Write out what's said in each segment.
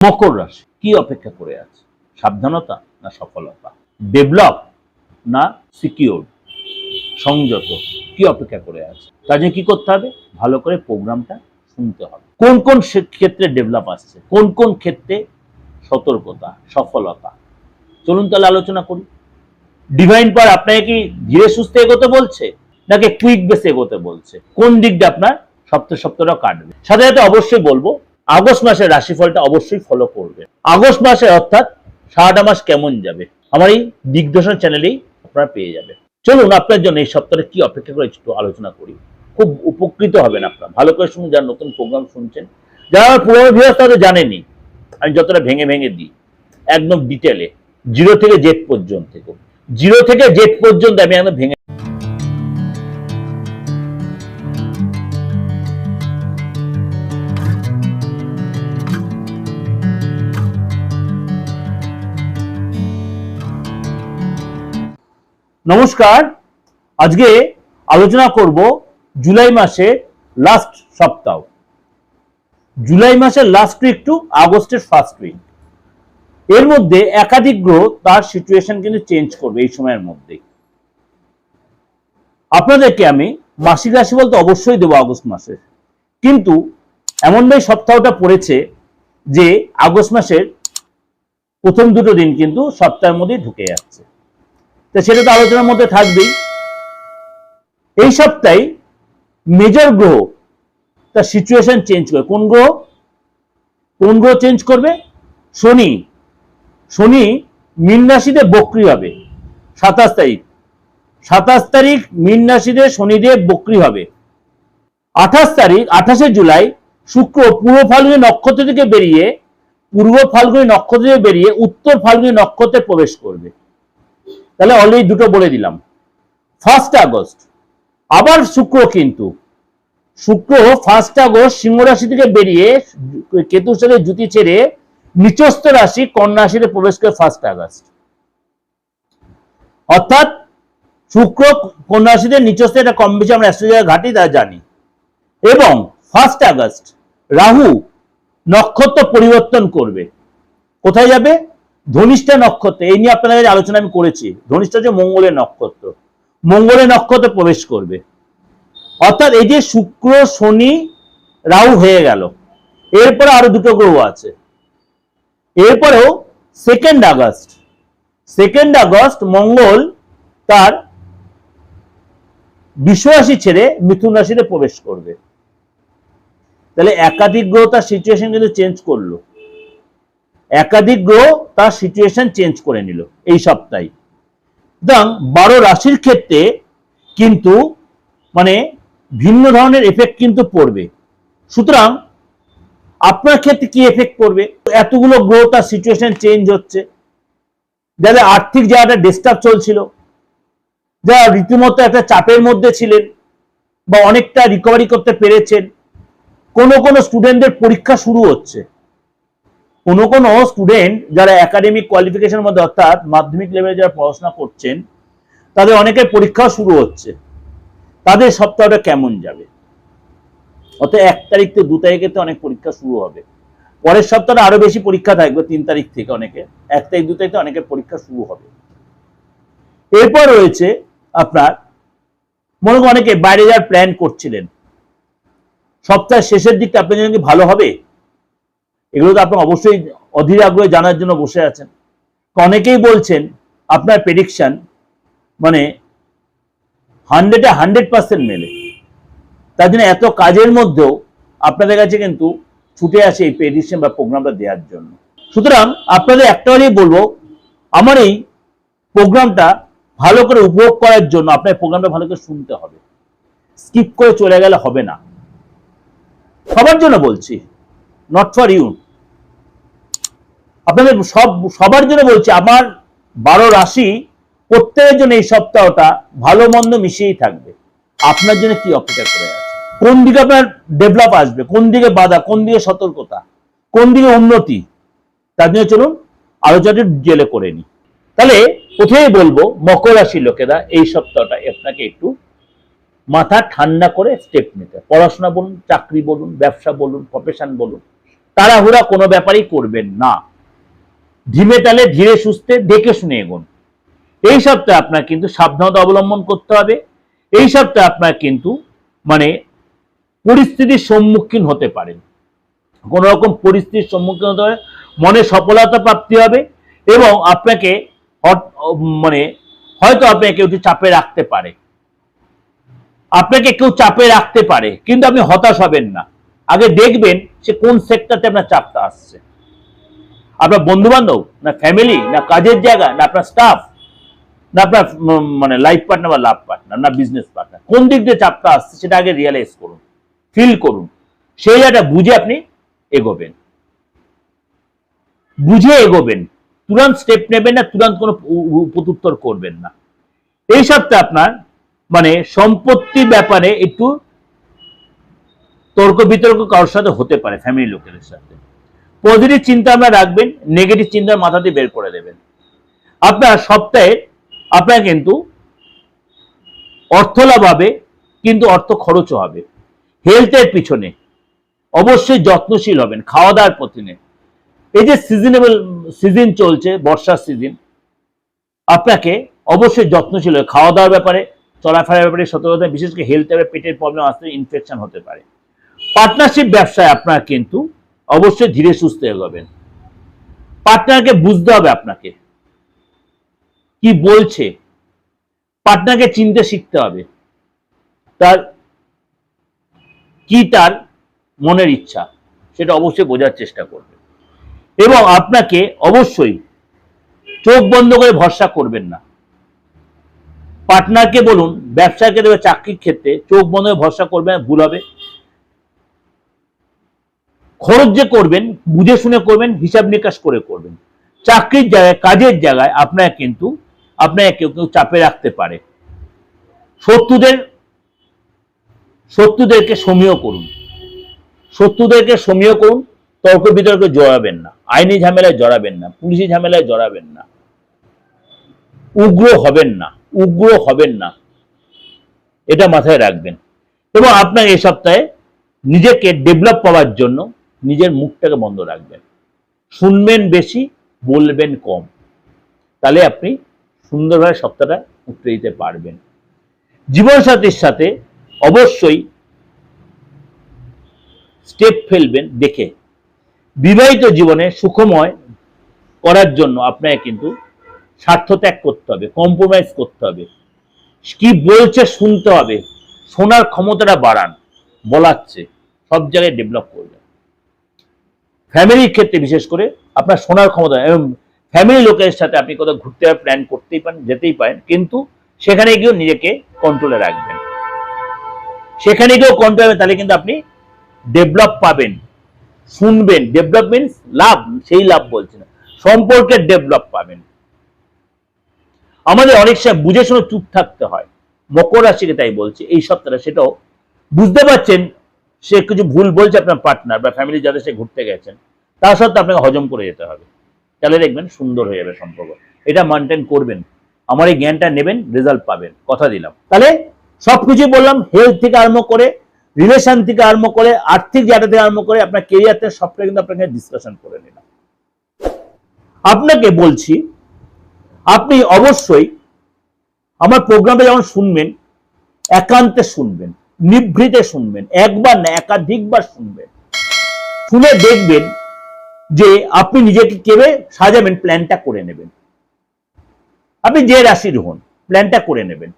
মকর রাশি কি অপেক্ষা করে আছে? সাবধানতা না সফলতা? ডেভেলপ না সিকিউর, সংযত? কি অপেক্ষা করে আছে? কাজে কি করতে হবে? ভালো করে প্রোগ্রামটা শুনতে হবে। কোন কোন ক্ষেত্রে ডেভেলপ আসছে, কোন কোন ক্ষেত্রে সতর্কতা, সফলতা? চলুন তাহলে আলোচনা করি। ডিভাইন পাওয়ার আপনাকে কি ধীরে সুস্থে এগোতে বলছে নাকি কুইক বেসে এগোতে বলছে? কোন দিকটা আপনার সপ্তাহটা কাটবে? সাথে সাথে অবশ্যই বলবো আগস্ট মাসের রাশিফলটা অবশ্যই ফলো করবে। আগস্ট মাসে অর্থাৎ সারাটা মাস কেমন যাবে আমার এই দিগদর্শন চ্যানেলেই আপনারা পেয়ে যাবে। চলুন আপনার জন্য এই সপ্তাহে কি অপেক্ষা করে একটু আলোচনা করি। খুব উপকৃত হবেন আপনারা। ভালো করে শুনুন, যারা নতুন প্রোগ্রাম শুনছেন, যারা আমার পুরোনো ভিউয়ার্স তাদের জানেনি, আমি যতটা ভেঙে ভেঙে দিই একদম ডিটেলে, জিরো থেকে জেড পর্যন্ত আমি একদম ভেঙে। নমস্কার, আজকে আলোচনা করব জুলাই মাসের লাস্ট সপ্তাহ, জুলাই মাসের লাস্ট উইক টু আগস্টের ফার্স্ট উইক। এর মধ্যে একাধিক গ্রহ তার সিচুয়েশন কিন্তু চেঞ্জ করবে এই সময়ের মধ্যেই। আপনাদেরকে আমি মাসিক রাশি বলতে অবশ্যই দেবো আগস্ট মাসের, কিন্তু এমনভাবে সপ্তাহটা পড়েছে যে আগস্ট মাসের প্রথম দুটো দিন কিন্তু সপ্তাহের মধ্যেই ঢুকে যাচ্ছে, তো সেটা তো আলোচনার মধ্যে থাকবেই। এই সপ্তাহে মেজর গ্রহ তার সিচুয়েশন চেঞ্জ করবে। কোন গ্রহ চেঞ্জ করবে? শনি। শনি মীন রাশিতে বক্রী হবে 27 তারিখ মীন রাশিতে শনিদেব বক্রী হবে। 28 জুলাই শুক্র পূর্ব ফাল্গুনী নক্ষত্র থেকে বেরিয়ে উত্তর ফাল্গুনী নক্ষত্রে প্রবেশ করবে। তাহলে অলরেডি দুটো বলে দিলাম। 1 আগস্ট আবার শুক্র 1 আগস্ট সিংহ রাশি থেকে বেরিয়ে কেতুর সাথে জুতি ছেড়ে নিচস্থ রাশি কন্যা রাশিতে প্রবেশ করে 1 আগস্ট। অর্থাৎ শুক্র কন্যা রাশিতে নিচস্থ, এটা কম বেশি আমরা অ্যাস্ট্রোলজির ঘাটি তা জানি। এবং 1 আগস্ট রাহু নক্ষত্র পরিবর্তন করবে। কোথায় যাবে? ধনিষ্ঠা নক্ষত্রে। এই নিয়ে আপনাদের আলোচনা আমি করেছি। ধনিষ্ঠা হচ্ছে মঙ্গলের নক্ষত্রে প্রবেশ করবে। অর্থাৎ এই যে শুক্র শনি রাহু হয়ে গেল, এরপরে আরো দুটো গ্রহ আছে। এরপরেও 2 আগস্ট মঙ্গল তার বৃষ রাশি ছেড়ে মিথুন রাশিতে প্রবেশ করবে। তাহলে একাধিক গ্রহ তার সিচুয়েশন কিন্তু চেঞ্জ করলো, করে নিল এই সপ্তাহে। সুতরাং 12 রাশির ক্ষেত্রে কিন্তু মানে ভিন্ন ধরনের এফেক্ট কিন্তু পড়বে। সুতরাং আপনার ক্ষেত্রে কি এফেক্ট পড়বে? এতগুলো গ্রহ তার সিচুয়েশন চেঞ্জ হচ্ছে, যাদের আর্থিক জায়গাটা ডিস্টার্ব চলছিল, যারা রীতিমতো একটা চাপের মধ্যে ছিলেন বা অনেকটা রিকভারি করতে পেরেছেন। কোনো স্টুডেন্টদের পরীক্ষা শুরু হচ্ছে, কোনো স্টুডেন্ট যারা একাডেমিক কোয়ালিফিকেশনের মধ্যে অর্থাৎ মাধ্যমিক লেভেলে যারা পড়াশোনা করছেন, তাদের অনেকের পরীক্ষা শুরু হচ্ছে। তাদের সপ্তাহটা কেমন যাবে? অর্থাৎ 1 তারিখ থেকে 2 তারিখে তো অনেক পরীক্ষা শুরু হবে। পরের সপ্তাহে আরো বেশি পরীক্ষা থাকবে 3 তারিখ থেকে, অনেকে 1 তারিখ 2 তারিখ অনেকের পরীক্ষা শুরু হবে। এরপর রয়েছে আপনার মনে করেন অনেকে বাইরে যাওয়ার প্ল্যান করছিলেন, সপ্তাহের শেষের দিকটা আপনার জন্য কি ভালো হবে? এগুলো তো আপনি অবশ্যই অধীর আগ্রহে জানার জন্য বসে আছেন। অনেকেই বলছেন আপনার প্রেডিকশন মানে 100% মেলে। তার জন্য এত কাজের মধ্যেও আপনাদের কাছে কিন্তু ছুটে আসে এই প্রেডিকশন বা প্রোগ্রামটা দেওয়ার জন্য। সুতরাং আপনাদের একটাই বলবো, আমার এই প্রোগ্রামটা ভালো করে উপভোগ করার জন্য আপনার প্রোগ্রামটা ভালো করে শুনতে হবে, স্কিপ করে চলে গেলে হবে না। সবার জন্য বলছি, নট ফর ইউ, আপনাদের সবার জন্য বলছি। আমার 12 রাশি প্রত্যেকের জন্য এই সপ্তাহটা ভালো মন্দ মিশিয়েই থাকবে। আপনার জন্য কি অপেক্ষা করে আছে? কোন দিকে আপনার ডেভেলপ আসবে, কোন দিকে বাধা, কোন দিকে সতর্কতা, কোন দিকে উন্নতি, তার জন্য চলুন আলোচনাটি জেলে করে নি। তাহলে প্রথমেই বলবো মকর রাশির লোকেরা এই সপ্তাহটা আপনাকে একটু মাথা ঠান্ডা করে স্টেপ নিতে। পড়াশোনা বলুন, চাকরি বলুন, ব্যবসা বলুন, প্রফেশন বলুন, তাড়াহুড়া কোনো ব্যাপারই করবেন না, ধিমে তালে ধীরে সুস্থে দেখে শুনে এগোন। এই সপ্তাহে আপনার কিন্তু সাবধানতা অবলম্বন করতে হবে। এই সপ্তাহে আপনার কিন্তু মানে পরিস্থিতির সম্মুখীন হতে পারেন, কোন রকম পরিস্থিতির সম্মুখীন হতে হবে, মনে সফলতা প্রাপ্তি হবে এবং আপনাকে মানে হয়তো আপনাকে কেউ চাপে রাখতে পারে, কিন্তু আপনি হতাশ হবেন না। আগে দেখবেন সে কোন সেক্টরতে আপনার চাপটা আসছে, আপনার বন্ধু বান্ধব, না ফ্যামিলি, না কাজের জায়গা, না আপনার স্টাফ, না আপনার মানে লাইফ পার্টনার বা লাভ পার্টনার, না বিজনেস পার্টনার। কোন দিক দিয়ে চাপটা আসছে সেটা আগে রিয়েলাইজ করুন, ফিল করুন, সেই জায়গাটা বুঝে আপনি এগোবেন, তুরন্ত স্টেপ নেবেন না, তুরন্ত কোনো প্রত্যুত্তর করবেন না। এই সপ্তাহে আপনার মানে সম্পত্তি ব্যাপারে একটু তর্ক বিতর্ক কারোর সাথে হতে পারে, ফ্যামিলি লোকেদের সাথে। পজিটিভ চিন্তা আপনার রাখবেন, নেগেটিভ চিন্তা মাথা দিয়ে বের করে দেবেন। আপনার সপ্তাহে আপনার কিন্তু অর্থ লাভ হবে, কিন্তু অর্থ খরচও হবে। হেলথের পিছনে অবশ্যই যত্নশীল হবেন, খাওয়া দাওয়ার প্রতি। এই যে সিজন চলছে, বর্ষার সিজন, আপনাকে অবশ্যই যত্নশীল হবে খাওয়া দাওয়ার ব্যাপারে, চলাফেরার ব্যাপারে সতর্কতা, বিশেষ করে হেলথ ব্যাপারে, পেটের প্রবলেম আসতে, ইনফেকশন হতে পারে। পার্টনারশিপ ব্যবসায় আপনার কিন্তু অবশ্যই ধীরে সুস্থে এগোবেন। পার্টনারকে বুঝতে হবে আপনাকে কি বলছে, পার্টনারকে চিনতে শিখতে হবে, তার মনের ইচ্ছা সেটা অবশ্যই বোঝার চেষ্টা করবে। এবং আপনাকে অবশ্যই চোখ বন্ধ করে ভরসা করবেন না। পার্টনারকে বলুন, ব্যবসার ক্ষেত্রে, চাকরির ক্ষেত্রে চোখ বন্ধ করে ভরসা করবেন, ভুল হবে। খরচ যে করবেন বুঝে শুনে করবেন, হিসাব নিকাশ করে করবেন। চাকরির জায়গায়, কাজের জায়গায় আপনার কিন্তু আপনাকে কেউ কেউ চাপে রাখতে পারে। শত্রুদেরকে সমীহ করুন, তর্ক বিতর্কে জড়াবেন না, আইনি ঝামেলায় জড়াবেন না, পুলিশি ঝামেলায় জড়াবেন না, উগ্র হবেন না, এটা মাথায় রাখবেন। এবং আপনার এই সপ্তাহে নিজেকে ডেভেলপ পাওয়ার জন্য নিজের মুখটাকে বন্ধ রাখবেন, শুনবেন বেশি, বলবেন কম, তাহলে আপনি সুন্দরভাবে সপ্তাহটা উঠতে দিতে পারবেন। জীবনসাথীর সাথে অবশ্যই স্টেপ ফেলবেন দেখে। বিবাহিত জীবনে সুখময় করার জন্য আপনাকে কিন্তু স্বার্থ ত্যাগ করতে হবে, কম্প্রোমাইজ করতে হবে, কি বলছে শুনতে হবে, শোনার ক্ষমতাটা বাড়ান, বলাচ্ছে সব জায়গায় ডেভেলপ করবেন। ফ্যামিলির ক্ষেত্রে বিশেষ করে আপনার শোনার ক্ষমতা, এবং ফ্যামিলি লোকের সাথে আপনি কোথাও ঘুরতে প্ল্যান করতেই পারেন, যেতেই পারেন, কিন্তু সেখানে গিয়েও নিজেকে কন্ট্রোলে রাখবেন। তাহলে কিন্তু আপনি ডেভেলপ পাবেন। শুনবেন, ডেভেলপ মিনস লাভ, সেই লাভ বলছি না, সম্পর্কের ডেভেলপ পাবেন। আমাদের অনেক সময় বুঝে শুনে চুপ থাকতে হয়, মকর রাশিকে তাই বলছি এই সপ্তাহে সেটাও বুঝতে পারছেন সে কিছু ভুল বলছে আপনার পার্টনার বা ফ্যামিলি যাদের সে ঘুরতে গেছেন, তা সত্ত্বেও আপনাকে হজম করে যেতে হবে, তাহলে দেখবেন সুন্দর হয়ে যাবে সম্পর্ক। এটা মেনটেন করবেন, আমার এই জ্ঞানটা নেবেন, রেজাল্ট পাবেন, কথা দিলাম। তাহলে সবকিছু বললাম, হেলথ থেকে আরম্ভ করে, রিলেশন থেকে আরম্ভ করে, আর্থিক জায়গা থেকে আরম্ভ করে, আপনার কেরিয়ার থেকে সবটা কিন্তু আপনাকে ডিসকাশন করে নিলাম। আপনাকে বলছি আপনি অবশ্যই আমার প্রোগ্রামটা যখন শুনবেন, একান্তে শুনবেন, নিভৃতে শুনবেন, একবার না একাধিকবার শুনবেন। শুনে দেখবেন যে আপনি নিজেকে কেবে সাজাবেন, প্ল্যানটা করে নেবেন। আপনি যে রাশির হন, প্ল্যানটা করে নেবেন,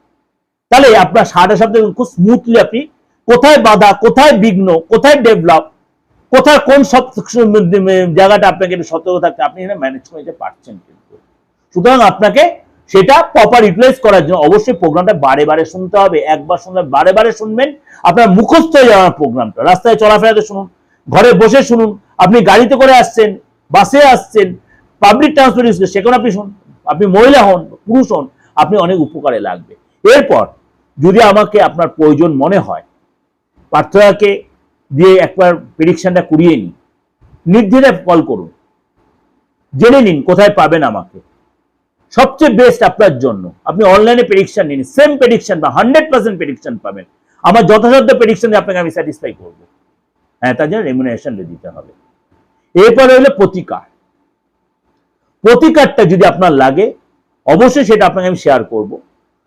তাহলে আপনার সারাটা সপ্তাহে খুব স্মুথলি আপনি কোথায় বাধা, কোথায় বিঘ্ন, কোথায় ডেভেলপ, কোথায় কোন সব জায়গাটা আপনাকে সতর্ক থাকতে আপনি ম্যানেজ করে নিতে পারছেন। কিন্তু সুতরাং আপনাকে সেটা প্রপার ইউটিলাইজ করার জন্য অবশ্যই প্রোগ্রামটা বারে বারে শুনতে হবে। একবার শুনলে বারে বারে শুনবেন, আপনার মুখস্থ হয়ে যাওয়ার প্রোগ্রামটা। রাস্তায় চলাফেরাতে শুনুন, ঘরে বসে শুনুন, আপনি গাড়িতে করে আসছেন, বাসে আসছেন, পাবলিক ট্রান্সপোর্ট ইউজ করছেন, সেখানে আপনি শুনুন। আপনি মহিলা হন, পুরুষ হন, আপনি অনেক উপকারে লাগবে। এরপর যদি আমাকে আপনার প্রয়োজন মনে হয়, পার্থক্যকে দিয়ে একবার প্রেডিকশনটা করিয়ে নিন, নির্দ্বিধায় কল করুন, জেনে নিন কোথায় পাবেন আমাকে। সবচেয়ে বেস্ট আপনার জন্য আপনি অনলাইনে প্রেডিকশন নিন, সেম প্রেডিকশন বা 100% প্রেডিকশন পাবেন। আমার যথাযথ প্রেডিকশন আপনাকে আমি স্যাটিসফাই করবো। হ্যাঁ, তার জন্য রেমুনারেশন দিতে হবে। এরপরে হলো প্রতিকার। প্রতিকারটা যদি আপনার লাগে অবশ্যই সেটা আপনাকে আমি শেয়ার করব,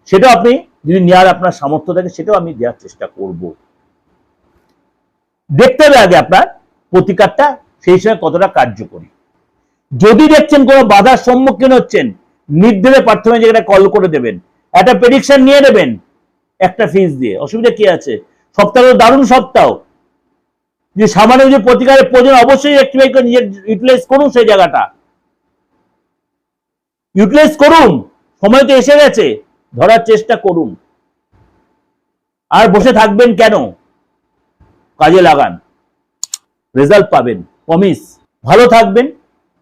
সেটা আপনি যদি নেওয়ার আপনার সামর্থ্য থাকে সেটাও আমি দেওয়ার চেষ্টা করব। দেখতে হবে আগে আপনার প্রতিকারটা সেই সময় কতটা কার্যকরী। যদি দেখছেন কোনো বাধার সম্মুখীন হচ্ছেন, নির্দেশে প্রাথমিক জায়গাটা কল করে দেবেন, একটা প্রেডিকশন নিয়ে নেবেন একটা ফিস দিয়ে, অসুবিধা কি আছে? সপ্তাহ দারুণ সপ্তাহ, যে সামান্য যে প্রতিকারের প্রয়োজন অবশ্যই অ্যাক্টিভেট করে নিজের ইউটিলাইজ করুন, সেই জায়গাটা ইউটিলাইজ করুন। সময় তো এসে গেছে, ধরার চেষ্টা করুন। আর বসে থাকবেন কেন? কাজে লাগান, রেজাল্ট পাবেন, প্রমিস। ভালো থাকবেন।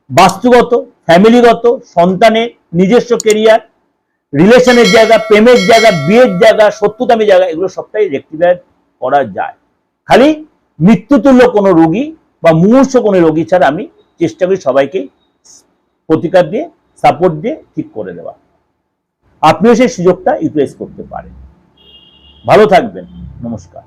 বাস্তুগত, ফ্যামিলিগত, সন্তানের, নিজস্ব কেরিয়ার, রিলেশনের জায়গা, প্রেমের জায়গা, বিয়ের জায়গা, সত্যতামী জায়গা, এগুলো সবটাই রেক্টিফাই করা যায়। খালি মৃত্যুতুল্য কোনো রোগী বা মুমূর্ষু কোনো রোগী ছাড়া আমি চেষ্টা করি সবাইকে প্রতিকার দিয়ে, সাপোর্ট দিয়ে ঠিক করে দেওয়া। আপনিও সেই সুযোগটা ইউটিলাইজ করতে পারেন। ভালো থাকবেন। নমস্কার।